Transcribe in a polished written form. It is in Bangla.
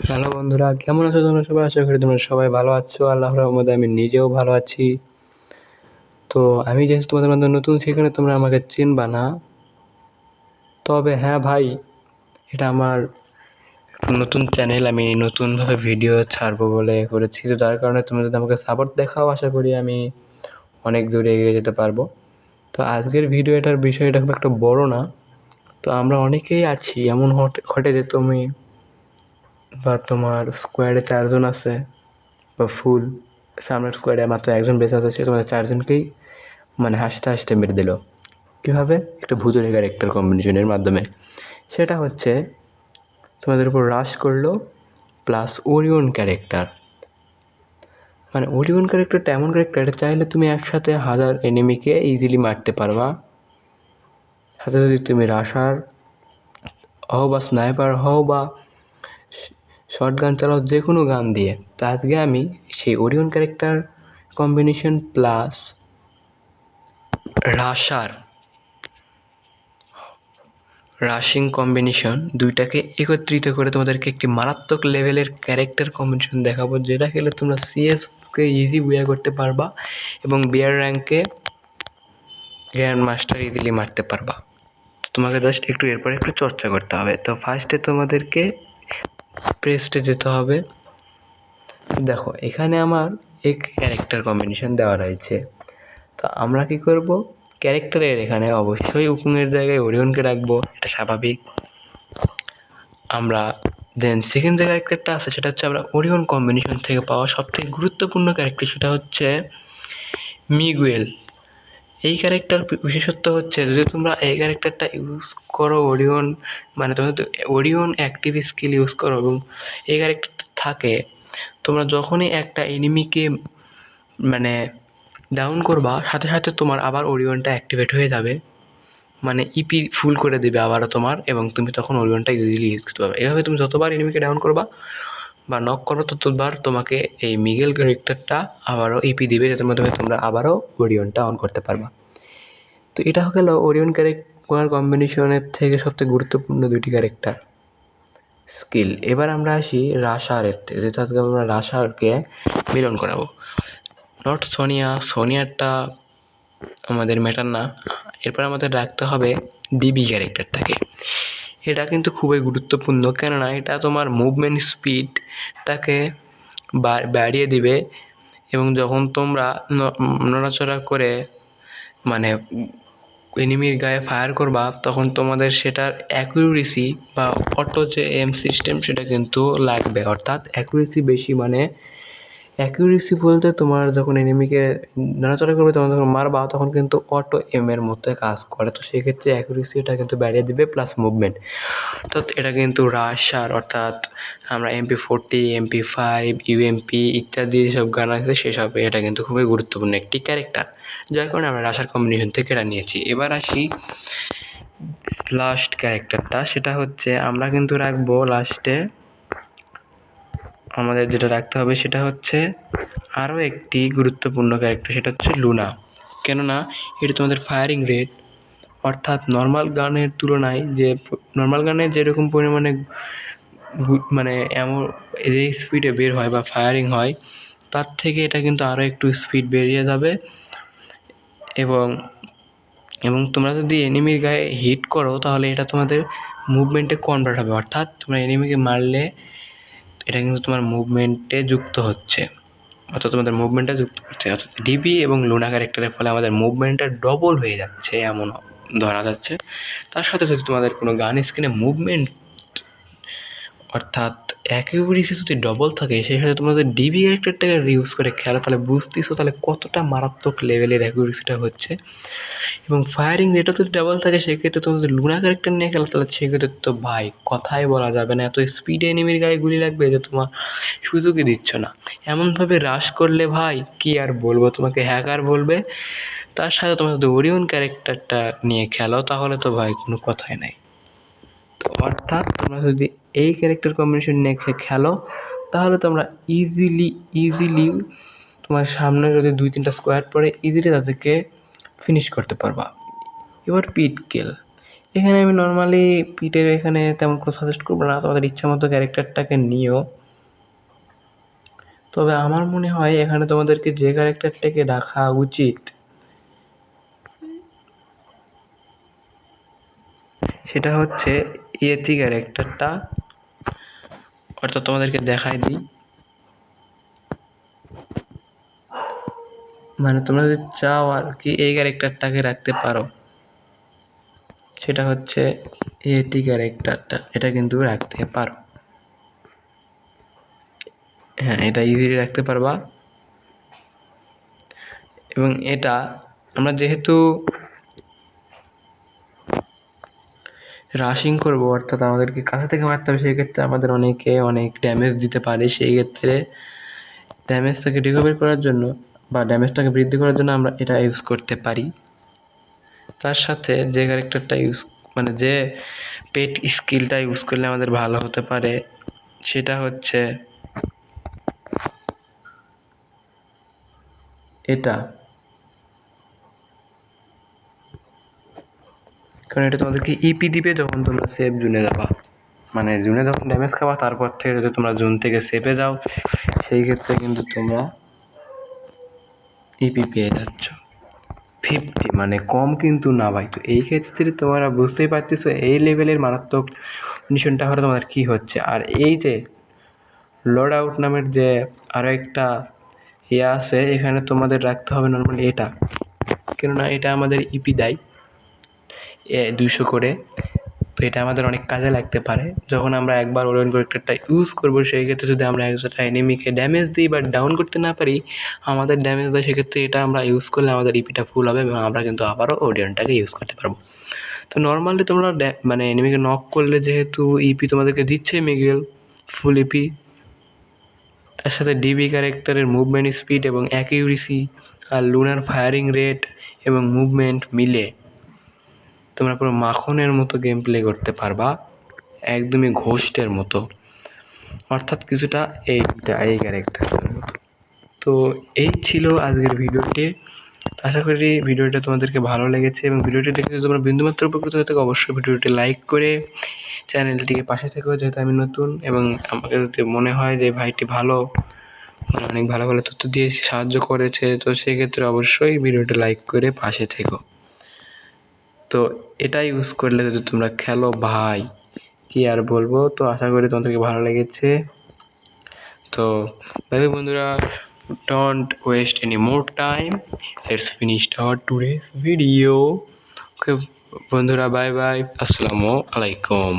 হ্যালো বন্ধুরা, কেমন আছো তোমরা সবাই? আশা করি তোমরা সবাই ভালো আছো। আল্লাহর রহমতে আমি নিজেও ভালো আছি। তো আমি যেহেতু তোমাদের মধ্যে নতুন, সেখানে তোমরা আমাকে চিনবা না। তবে হ্যাঁ ভাই, এটা আমার নতুন চ্যানেল, আমি নতুনভাবে ভিডিও ছাড়বো বলে করেছি। তো যার কারণে তোমরা যদি আমাকে সাপোর্ট দেখাও, আশা করি আমি অনেক দূরে এগিয়ে যেতে পারবো। তো আজকের ভিডিওটার বিষয়টা খুব একটা বড় না। তো আমরা অনেকেই আছি, এমন ঘটে যে তুমি বা তোমার স্কোয়াডে 4 জন আছে বা ফুল সামনের স্কোয়াডে মাত্র একজন বেঁচে আছে, সে তোমাদের 4 জনকেই মানে হাসতে হাসতে মেরে দিল। কীভাবে? একটা ভুতুড়ে ক্যারেক্টার কম্বিনেশনের মাধ্যমে। সেটা হচ্ছে তোমাদের উপর রাশ করলো প্লাস ওরিয়ন ক্যারেক্টার। মানে ওরিয়ন ক্যারেক্টারটা এমন ক্যারেক্টার, এটা চাইলে তুমি একসাথে 1000 এনিমিকে ইজিলি মারতে পারবা। সাথে যদি তুমি রাশার হও বা স্নাইপার হও বা শর্ট গান চালাও, যে কোনো গান দিয়ে। তো আজকে আমি সেই Orion character combination plus rushing combination দুইটাকে একত্রিত করে তোমাদেরকে একটি মারাত্মক লেভেলের ক্যারেক্টার কম্বিনেশন দেখাবো, যেটা খেলে তোমরা সিএসকে ইজি বুয়া করতে পারবা এবং বিয়ার র্যাঙ্কে গ্র্যান্ড মাস্টার ইজিলি মারতে পারবা। তোমাকে জাস্ট এরপরে একটু চর্চা করতে হবে। তো ফার্স্টে তোমাদেরকে প্রেস্টে যেতে হবে। দেখো এখানে আমার এক ক্যারেক্টার কম্বিনেশন দেওয়া রয়েছে। তো আমরা কি করব? ক্যারেক্টারের এখানে অবশ্যই উকুনের জায়গায় ওরিয়নকে রাখবো, এটা স্বাভাবিক। আমরা দেন সেকেন্ড যে ক্যারেক্টারটা আছে, সেটা হচ্ছে আমরা ওরিয়ন কম্বিনেশন থেকে পাওয়া সবথেকে গুরুত্বপূর্ণ ক্যারেক্টার, সেটা হচ্ছে মিগুয়েল। এই ক্যারেক্টার বিশেষত্ব হচ্ছে, যদি তোমরা এই ক্যারেক্টারটা ইউজ করো ওরিয়ন, মানে তোমরা যদি ওরিয়ন অ্যাক্টিভ স্কিল ইউজ করো এবং এই ক্যারেক্টারটা থাকে, তোমরা যখনই একটা এনিমিকে মানে ডাউন করবা, সাথে সাথে তোমার আবার ওরিয়নটা অ্যাক্টিভেট হয়ে যাবে, মানে ইপি ফুল করে দেবে আবারও তোমার, এবং তুমি তখন ওরিয়নটা ইজিলি ইউজ করতে পারবে। এভাবে তুমি যতবার এনিমিকে ডাউন করবা বা নক করো, ততবার তোমাকে এই মিগেল ক্যারেক্টারটা আবারও ইপি দিবে, যাতে মাধ্যমে তোমরা আবারও ওরিয়নটা অন করতে পারবা। তো এটা হলো ওরিয়ন ক্যারেক্টার কম্বিনেশনের থেকে সবথেকে গুরুত্বপূর্ণ দুইটি ক্যারেক্টার স্কিল। এবার আমরা আসি রাশারের, যেটা আজকে আমরা রাশারকে মিলন করাবো। নট সোনিয়ারটা আমাদের ম্যাটার না। এরপর আমাদের রাখতে হবে ডিবি ক্যারেক্টারটাকে। এটা কিন্তু খুবই গুরুত্বপূর্ণ, কেননা এটা তোমার মুভমেন্ট স্পিডটাকে বাড়িয়ে দিবে, এবং যখন তোমরা নড়াচড়া করে মানে এনিমির গায়ে ফায়ার করবা, তখন তোমাদের সেটার অ্যাকুরেসি বা অটো যে এম সিস্টেম, সেটা কিন্তু লাগবে। অর্থাৎ অ্যাকুরেসি বেশি, মানে অ্যাকুরেসি বলতে তোমার যখন এনিমিকে নাড়াচড়া করবে, তখন যখন মারবা, তখন কিন্তু অটো এমের মতো কাজ করে। তো সেক্ষেত্রে অ্যাকুরেসিটা কিন্তু বাড়িয়ে দিবে প্লাস মুভমেন্ট। অর্থাৎ এটা কিন্তু রাশার, অর্থাৎ আমরা MP40, MP5, ইউএমপি ইত্যাদি যেসব গান আছে, সেসব এটা কিন্তু খুবই গুরুত্বপূর্ণ একটি ক্যারেক্টার, যার কারণে আমরা রাশার কম্বিনেশন থেকে এটা নিয়েছি। এবার আসি লাস্ট ক্যারেক্টারটা, সেটা হচ্ছে আমরা কিন্তু রাখবো লাস্টে, আমাদের যেটা রাখতে হবে সেটা হচ্ছে আরও একটি গুরুত্বপূর্ণ ক্যারেক্টার, সেটা হচ্ছে লুনা। কেননা এটা তোমাদের ফায়ারিং রেট, অর্থাৎ নর্মাল গানের তুলনায়, যে নর্মাল গানে যেরকম পরিমাণে মানে এমন যে স্পিডে বের হয় বা ফায়ারিং হয়, তার থেকে এটা কিন্তু আরও একটু স্পিড বেরিয়ে যাবে। এবং তোমরা যদি এনিমির গায়ে হিট করো, তাহলে এটা তোমাদের মুভমেন্টে কনভার্ট হবে। অর্থাৎ তোমরা এনিমিকে মারলে এটা কিন্তু তোমার মুভমেন্টে যুক্ত হচ্ছে, অর্থাৎ তোমাদের মুভমেন্টটা যুক্ত করছে। অর্থাৎ ডিবি এবং লুনা ক্যারেক্টারের ফলে আমাদের মুভমেন্টটা ডবল হয়ে যাচ্ছে, এমন ধরা যাচ্ছে। তার সাথে যদি তোমাদের কোনো গান স্ক্রিনে মুভমেন্ট অর্থাৎ অ্যাকিউরেসি যদি ডবল থাকে, সেই সাথে তোমরা যদি ডিবি ক্যারেক্টারটাকে ইউজ করে খেলো, তাহলে বুঝতেছো তাহলে কতটা মারাত্মক লেভেলের অ্যাকিউরেসিটা হচ্ছে। এবং ফায়ারিং রেটও যদি ডাবল থাকে, সেক্ষেত্রে তোমরা যদি লুনা ক্যারেক্টার নিয়ে খেলো, তাহলে সেক্ষেত্রে তো ভাই কথাই বলা যাবে না, এত স্পিডে এনিমির গায়ে গুলি লাগবে যে তোমার সুযোগই দিচ্ছ না। এমনভাবে রাশ করলে ভাই কি আর বলবো, তোমাকে হ্যাকার বলবে। তার সাথে তোমরা যদি ওরিয়ন ক্যারেক্টারটা নিয়ে খেলো, তাহলে তো ভাই কোনো কথাই নাই। তো অর্থাৎ তোমরা যদি এই ক্যারেক্টার কম্বিনেশন নিয়ে খেলো, তাহলে তোমরা ইজিলি তোমার সামনে যদি 2-3টা স্কোয়াড পড়ে, ইজিলি তাদেরকে ফিনিশ করতে পারবা। এবার পিট কিল, এখানে আমি নর্মালি পিটের এখানে তেমন কোনো সাজেস্ট করবো না, তোমাদের ইচ্ছা মতো ক্যারেক্টারটাকে নিও। তবে আমার মনে হয় এখানে তোমাদেরকে যে ক্যারেক্টারটাকে রাখা উচিত সেটা হচ্ছে ইয়েতি ক্যারেক্টারটা। অর্থাৎ তোমাদেরকে দেখাই দিই, মানে তোমরা যদি চাও আর কি এই ক্যারেক্টারটাকে রাখতে পারো, সেটা হচ্ছে ইয়েতি ক্যারেক্টারটা, এটা কিন্তু রাখতে পারো। হ্যাঁ, এটা ইজিলি রাখতে পারবা। এবং এটা আমরা যেহেতু রাশিং করবো, অর্থাৎ আমাদেরকে কাছে থেকে মারতে হবে, সেই ক্ষেত্রে আমাদের অনেক ড্যামেজ দিতে পারে। সেই ক্ষেত্রে ড্যামেজটাকে রিকভারি করার জন্য বা ড্যামেজটাকে বৃদ্ধি করার জন্য আমরা এটা ইউজ করতে পারি। তার সাথে যে ক্যারেক্টারটা মানে যে পেট স্কিলটা ইউজ করলে আমাদের ভালো হতে পারে সেটা হচ্ছে এটা। কারণ এটা তোমাদেরকে ইপি দিবে যখন তোমরা সেফ জোনে যাবা, মানে জোনে যখন ড্যামেজ খাবা তারপর থেকে যদি তোমরা জোন থেকে সেফে যাও সেই ক্ষেত্রে কিন্তু তোমরা ইপি পেয়ে যাচ্ছ 50, মানে কম কিন্তু না ভাই। তো এই ক্ষেত্রে তোমরা বুঝতেই পারতেছো এই লেভেলের মারাত্মক মিশনটা হলে তোমাদের কী হচ্ছে। আর এই যে লোড আউট নামের যে আরও একটা ইয়ে আছে, এখানে তোমাদের রাখতে হবে নর্মালি এটা, কেননা এটা আমাদের ইপি দেয় 200 করে। তো এটা আমাদের অনেক কাজে লাগতে পারে যখন আমরা একবার ওরিয়ন ক্যারেক্টারটা ইউজ করবো। সেই ক্ষেত্রে যদি আমরা একটা এনিমিকে ড্যামেজ দিই বা ডাউন করতে না পারি, আমাদের ড্যামেজ দেয়, সেক্ষেত্রে এটা আমরা ইউজ করলে আমাদের ইপিটা ফুল হবে এবং আমরা কিন্তু আবারও ওরিয়নটাকে ইউজ করতে পারবো। তো নর্মালি তোমরা মানে এনিমিকে নক করলে যেহেতু ইপি তোমাদেরকে দিচ্ছে মিগেল ফুল ইপি, তার সাথে ডিবি ক্যারেক্টারের মুভমেন্ট স্পিড এবং অ্যাকিউরেসি আর লুনার ফায়ারিং রেট এবং মুভমেন্ট মিলে তোমরা পুরো মাখনের মতো গেম প্লে করতে পারবা, একদমই ঘোস্টের মতো, অর্থাৎ কিছুটা এই ক্যারেক্টারের মতো। তো এই ছিল আজকের ভিডিওটি। আশা করি ভিডিওটা তোমাদেরকে ভালো লেগেছে এবং ভিডিওটি দেখে যদি তোমরা বিন্দুমাত্র উপকৃত হয়ে থাকো অবশ্যই ভিডিওটি লাইক করে চ্যানেলটিকে পাশে থেকেও, যেহেতু আমি নতুন এবং আমাকে যদি মনে হয় যে ভাইটি ভালো, মানে অনেক ভালো ভালো তথ্য দিয়ে সাহায্য করেছে, তো সেক্ষেত্রে অবশ্যই ভিডিওটি লাইক করে পাশে থেকো। তো এটা ইউজ করলে যদি তোমরা খেলো ভাই কি আর বলবো। তো আশা করি তোমাদেরকে ভালো লেগেছে। তো ভাই বন্ধুরা, don't waste any more time, let's finish our today's video. ওকে বন্ধুরা, বাই বাই, আসসালামু আলাইকুম।